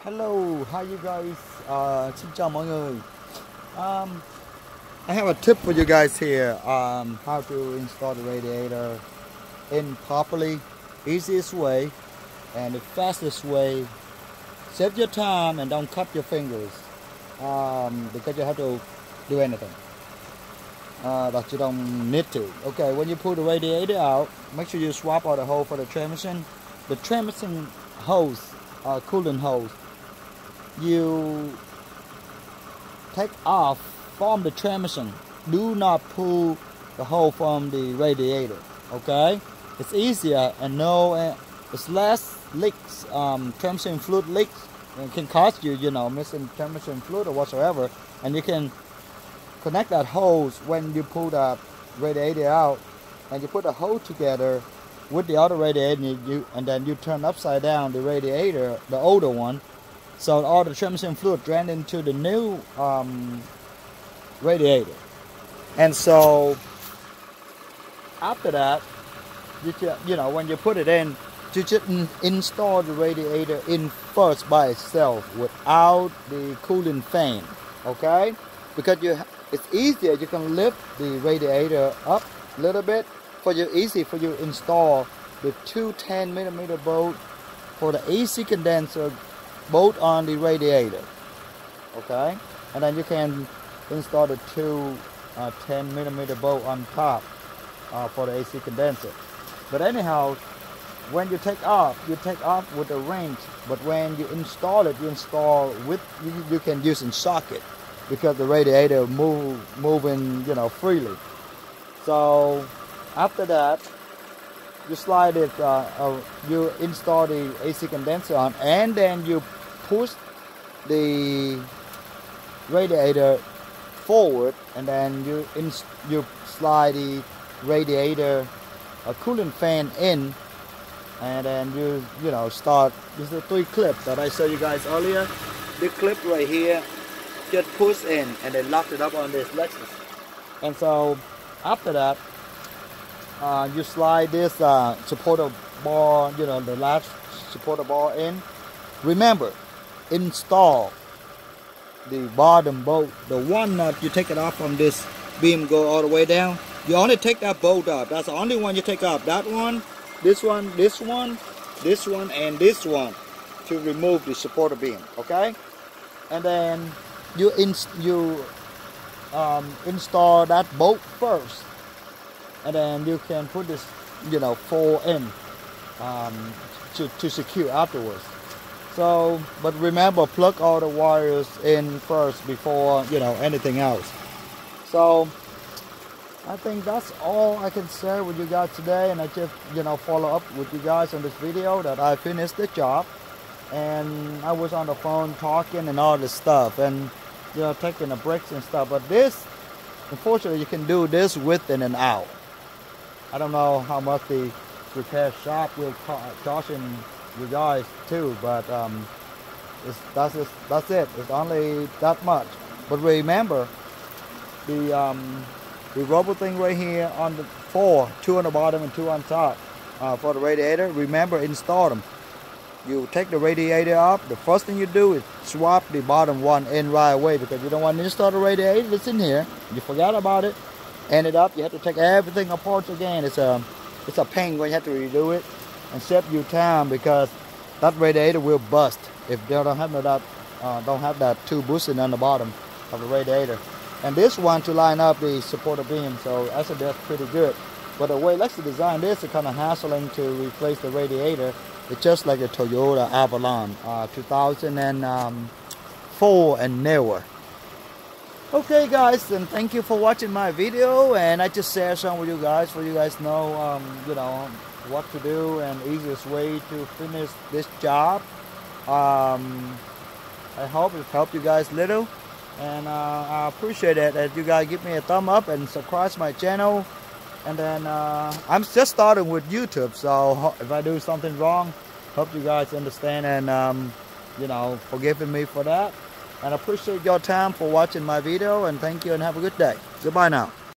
Hello, how you guys? Xin chào mọi người. I have a tip for you guys here. How to install the radiator in properly, easiest way, and the fastest way. Save your time and don't cut your fingers because you have to do anything that you don't need to. Okay, when you pull the radiator out, make sure you swap out the hole for the transmission. The transmission hose, coolant hose, you take off from the transmission. Do not pull the hole from the radiator. Okay, it's easier and it's less leaks. Transmission fluid leaks can cost you, missing transmission fluid or whatsoever, and you can connect that hose when you pull that radiator out, and you put the hose together with the other radiator, and then you turn upside down the radiator, the older one, so all the transmission fluid drained into the new radiator. And so after that, when you put it in, you just install the radiator in first by itself without the cooling fan. Okay, because it's easier. You can lift the radiator up a little bit easy for you install the two 10mm bolt for the AC condenser bolt on the radiator. Okay, and then you can install the two 10mm bolt on top for the AC condenser. But anyhow, when you take off with a wrench. But when you install it, you can use in socket because the radiator moving freely. So after that, you slide it, you install the AC condenser on, and then you push the radiator forward, and then you slide the radiator cooling fan in, and then you start. This is the 3 clips that I showed you guys earlier. The clip right here, just push in and then lock it up on this Lexus. And so after that, you slide this supporter bar, the last supporter bar in. Remember, install the bottom bolt, the one nut. You take it off from this beam, go all the way down. You only take that bolt off. That's the only one you take off. That one, this one, this one, this one, and this one to remove the supporter beam. Okay, and then you install that bolt first, and then you can put this 4 in to secure afterwards. So, but remember, plug all the wires in first before anything else. So I think that's all I can share with you guys today, and I just follow up with you guys on this video that I finished the job, and I was on the phone talking and all this stuff, and taking the breaks and stuff. But this, unfortunately, you can do this within an hour. I don't know how much the repair shop will charge you guys too, but that's it. It's only that much. But remember, the rubber thing right here on the 2 on the bottom and 2 on top for the radiator. Remember, install them. You take the radiator off. The first thing you do is swap the bottom one in right away, because you don't want to install the radiator that's in here. You forgot about it. End it up. You have to take everything apart again. It's a pain when you have to redo it, and save you time, because that radiator will bust if they don't have that 2 bushing on the bottom of the radiator. And this one to line up the supporter beam. So I said that's pretty good. But the way Lexus designed this, it's kind of hassling to replace the radiator. It's just like a Toyota Avalon 2004 and newer. Okay guys, and thank you for watching my video, and I just share some with you guys so you guys know what to do and easiest way to finish this job. I hope it helped you guys a little, and I appreciate it that you guys give me a thumb up and subscribe to my channel. And then I'm just starting with YouTube, so if I do something wrong, hope you guys understand and forgiving me for that. And I appreciate your time for watching my video, and thank you and have a good day. Goodbye now.